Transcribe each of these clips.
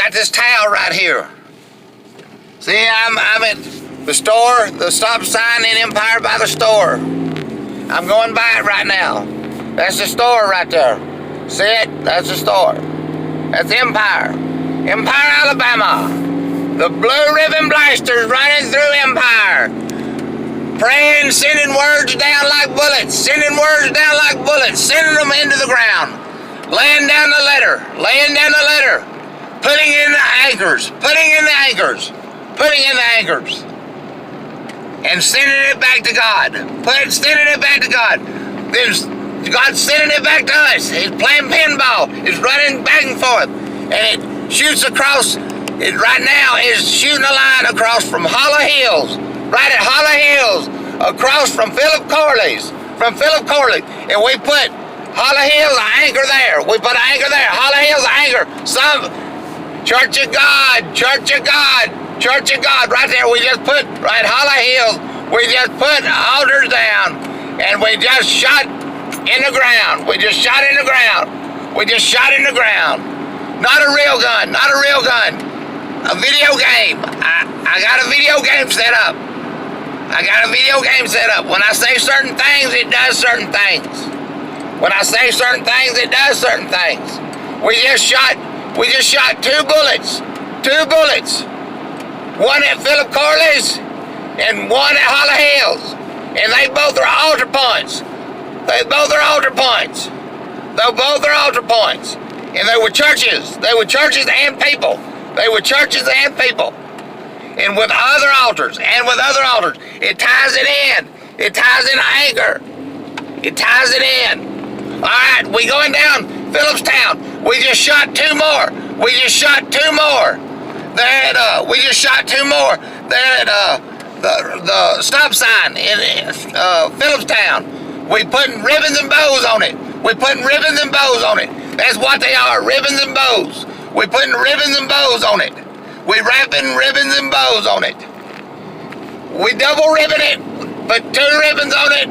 got this towel right here. See, I'm at the store, the stop sign in Empire by the store. I'm going by it right now. That's the store right there. See it? That's the store. That's Empire. Empire, Alabama. The Blue Ribbon Blasters running through Empire. Praying, sending words down like bullets. Sending words down like bullets. Sending them into the ground. Laying down the letter. Laying down the letter. Putting in the anchors. Putting in the anchors. Putting in the anchors. And sending it back to God. Sending it back to God. Then God's sending it back to us. He's playing pinball. It's running back and forth. And it shoots across. It right now is shooting a line across from Hollow Hills. Right at Hollow Hills. Across from Philip Corley's. From Philip Corley. And we put Hollow Hills an anchor there. We put an anchor there. Hollow Hills an anchor. Some Church of God. Church of God. Church of God, right there. We just put, right, Hollow Hills, we just put altars down, and we just shot in the ground. We just shot in the ground. We just shot in the ground. Not a real gun, not a real gun. A video game. I got a video game set up. I got a video game set up. When I say certain things, it does certain things. When I say certain things, it does certain things. We just shot 2 bullets. 2 bullets. One at Philip Corley's and one at Hollow Hills. And they both are altar points. They both are altar points. They both are altar points. And they were churches. They were churches and people. They were churches and people. And with other altars. And with other altars. It ties it in. It ties in an anchor. It ties it in. Alright, we going down Phillipstown. We just shot 2 more. We just shot 2 more. We just shot 2 more there at the stop sign in Phillipstown. We putting ribbons and bows on it. We putting ribbons and bows on it. That's what they are, ribbons and bows. We putting ribbons and bows on it. We wrapping ribbons and bows on it. We double ribbon it, put 2 ribbons on it,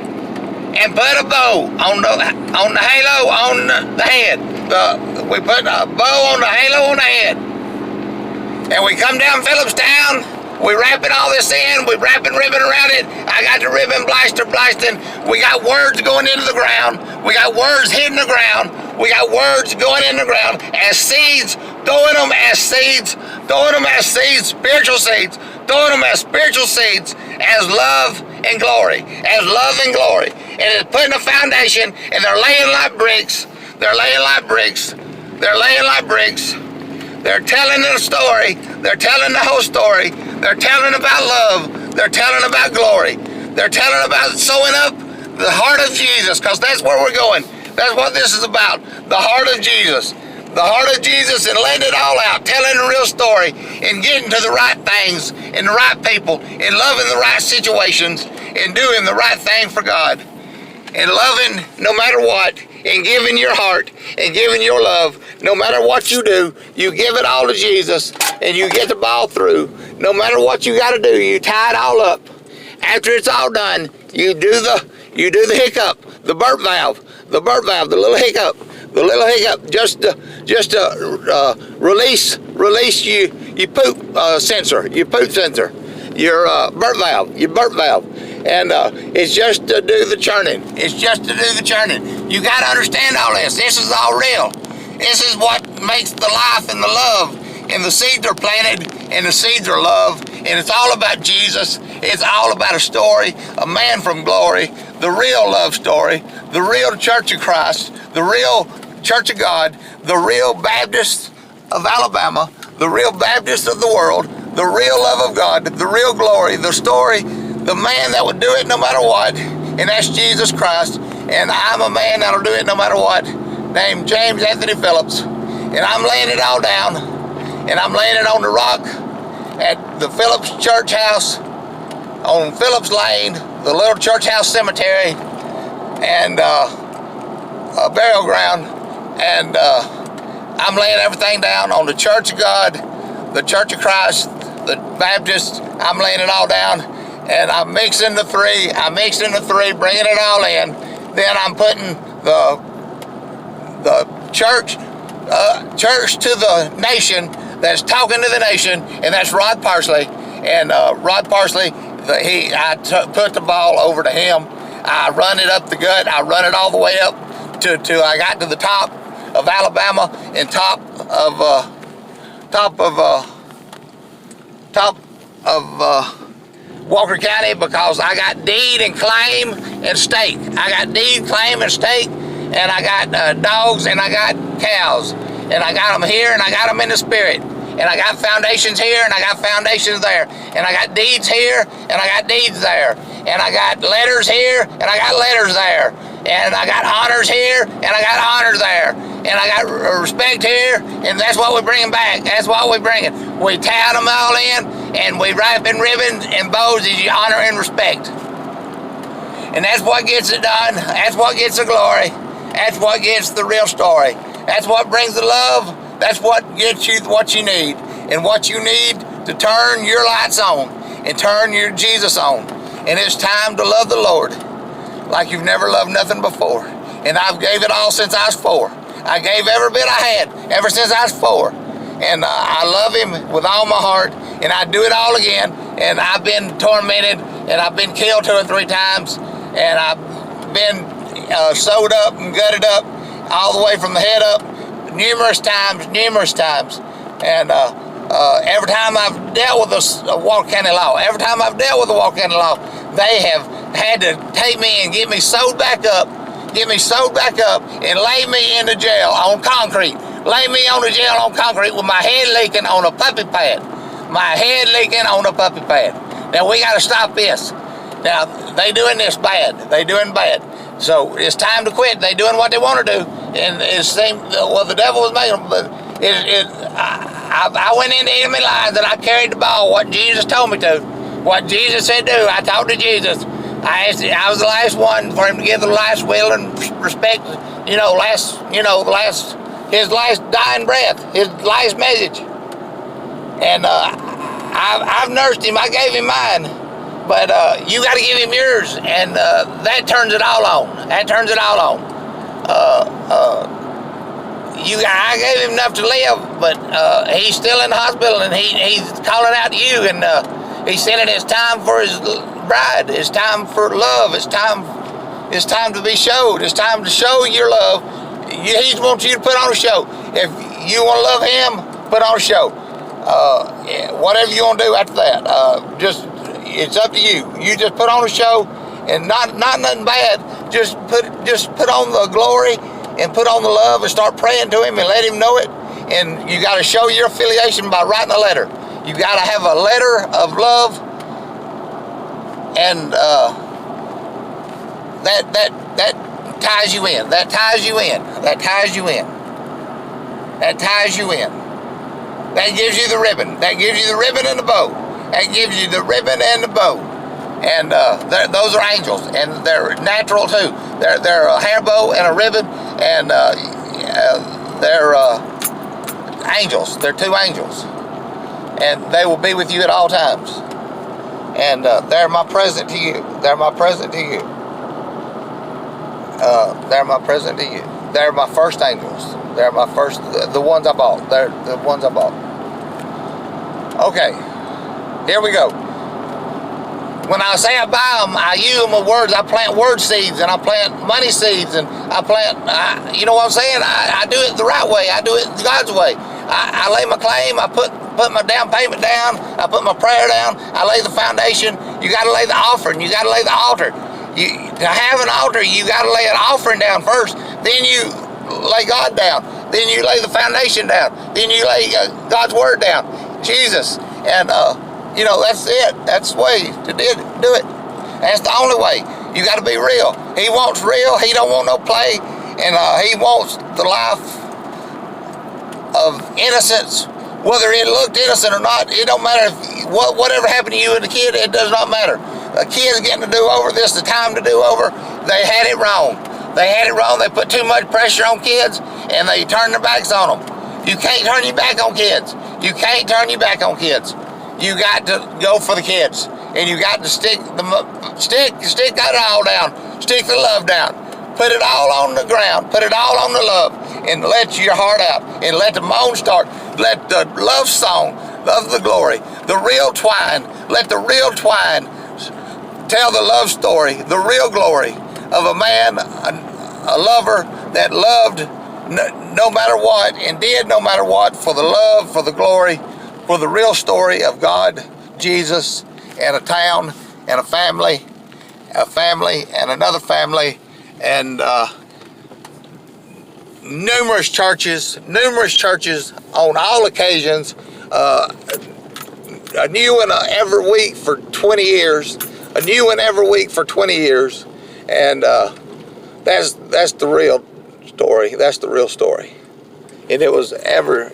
and put a bow on the halo on the head. We put a bow on the halo on the head. And we come down Phillipstown, we wrapping all this in, we wrapping ribbon around it. I got the ribbon blaster blasting. We got words going into the ground. We got words hitting the ground. We got words going in the ground as seeds, throwing them as seeds, spiritual seeds, throwing them as spiritual seeds, as love and glory, as love and glory. And it's putting a foundation, and they're laying like bricks. They're laying like bricks. They're laying like bricks. They're telling the story. They're telling the whole story. They're telling about love. They're telling about glory. They're telling about sewing up the heart of Jesus, because that's where we're going. That's what this is about. The heart of Jesus. The heart of Jesus, and letting it all out, telling the real story, and getting to the right things, and the right people, and loving the right situations, and doing the right thing for God. And loving no matter what, and giving your heart, and giving your love. No matter what you do, you give it all to Jesus, and you get the ball through. No matter what you got to do, you tie it all up. After it's all done, you do the hiccup, the burp valve, the little hiccup, just to release you poop sensor, your burp valve. And it's just to do the churning. It's just to do the churning. You got to understand all this. This is all real. This is what makes the life and the love. And the seeds are planted, and the seeds are love. And it's all about Jesus. It's all about a story, a man from glory, the real love story, the real Church of Christ, the real Church of God, the real Baptist of Alabama, the real Baptist of the world, the real love of God, the real glory, the story, the man that would do it no matter what, and that's Jesus Christ. And I'm a man that'll do it no matter what, named James Anthony Phillips. And I'm laying it all down, and I'm laying it on the rock at the Phillips Church House on Phillips Lane, the little church house cemetery, and a burial ground. And I'm laying everything down on the Church of God, the Church of Christ, the Baptist. I'm laying it all down, and I'm mixing the three, bringing it all in. Then I'm putting the church to the nation, that's talking to the nation, and that's Rod Parsley. And Rod Parsley, I put the ball over to him. I run it up the gut. I run it all the way up till I got to the top of Alabama and top of Walker County, because I got deed and claim and stake. I got deed, claim, and stake, and I got dogs, and I got cows, and I got them here, and I got them in the spirit, and I got foundations here, and I got foundations there, and I got deeds here, and I got deeds there, and I got letters here, and I got letters there, and I got honors here, and I got honors there, and I got respect here, and that's what we're bringing back. That's what we're bringing. We tie them all in, and we wrap in ribbons and bows as you honor and respect. And that's what gets it done. That's what gets the glory. That's what gets the real story. That's what brings the love. That's what gets you what you need. And what you need to turn your lights on and turn your Jesus on. And it's time to love the Lord like you've never loved nothing before. And I've gave it all since I was 4. I gave every bit I had ever since I was 4. And I love him with all my heart, and I do it all again. And I've been tormented, and I've been killed 2 or 3 times, and I've been sewed up and gutted up all the way from the head up numerous times. And every time I've dealt with the Walker County law, they have had to take me and get me sewed back up, and lay me in the jail on concrete. Lay me on the jail on concrete with my head leaking on a puppy pad. Now we got to stop this. Now they doing this bad. They doing bad. So it's time to quit. They doing what they want to do, and it seemed the devil was making them. But I went into enemy lines and I carried the ball. What Jesus told me to. What Jesus said do. I talked to Jesus. I was the last one for him to give the last will and respect. His last dying breath, his last message. And I've nursed him. I gave him mine. But you got to give him yours, and that turns it all on. I gave him enough to live, but he's still in the hospital, and he's calling out to you, and he's saying it's time for his bride. It's time for love. It's time to be showed. It's time to show your love. He wants you to put on a show. If you want to love him, put on a show. Whatever you want to do after that, it's up to you. You just put on a show, and not nothing bad. Just put on the glory and put on the love and start praying to him and let him know it. And you got to show your affiliation by writing a letter. You got to have a letter of love, and that ties you in. That ties you in. That gives you the ribbon. That gives you the ribbon and the bow. And those are angels, and they're natural too. They're a hair bow and a ribbon, and they're angels. They're 2 angels, and they will be with you at all times. And they're my present to you. They're my first angels. They're my first, the ones I bought. They're the ones I bought. Okay, here we go. When I say I buy them, I use them with words. I plant word seeds, and I plant money seeds, and I plant, you know what I'm saying? I do it the right way. I do it God's way. I lay my claim. I put my down payment down. I put my prayer down. I lay the foundation. You got to lay the offering. You got to lay the altar. To have an altar, you got to lay an offering down first. Then you lay God down. Then you lay the foundation down. Then you lay God's word down. Jesus. And, that's it. That's the way to do it. That's the only way. You got to be real. He wants real. He don't want no play. And he wants the life of innocence. Whether it looked innocent or not, it don't matter. Whatever happened to you and the kid, it does not matter. A kid's getting to do over. This is the time to do over. They had it wrong. They put too much pressure on kids, and they turn their backs on them. You can't turn your back on kids. You got to go for the kids, and you got to stick that all down. Stick the love down. Put it all on the ground. Put it all on the love, and let your heart out, and let the moan start. Let the love song, love the glory, the real Twine, let the real Twine tell the love story, the real glory of a man, a lover that loved no matter what and did no matter what for the love, for the glory, for the real story of God, Jesus, and a town, and a family and another family, and numerous churches on all occasions, a new one every week for 20 years, a new one every week for 20 years, and that's the real story. That's the real story, and it was ever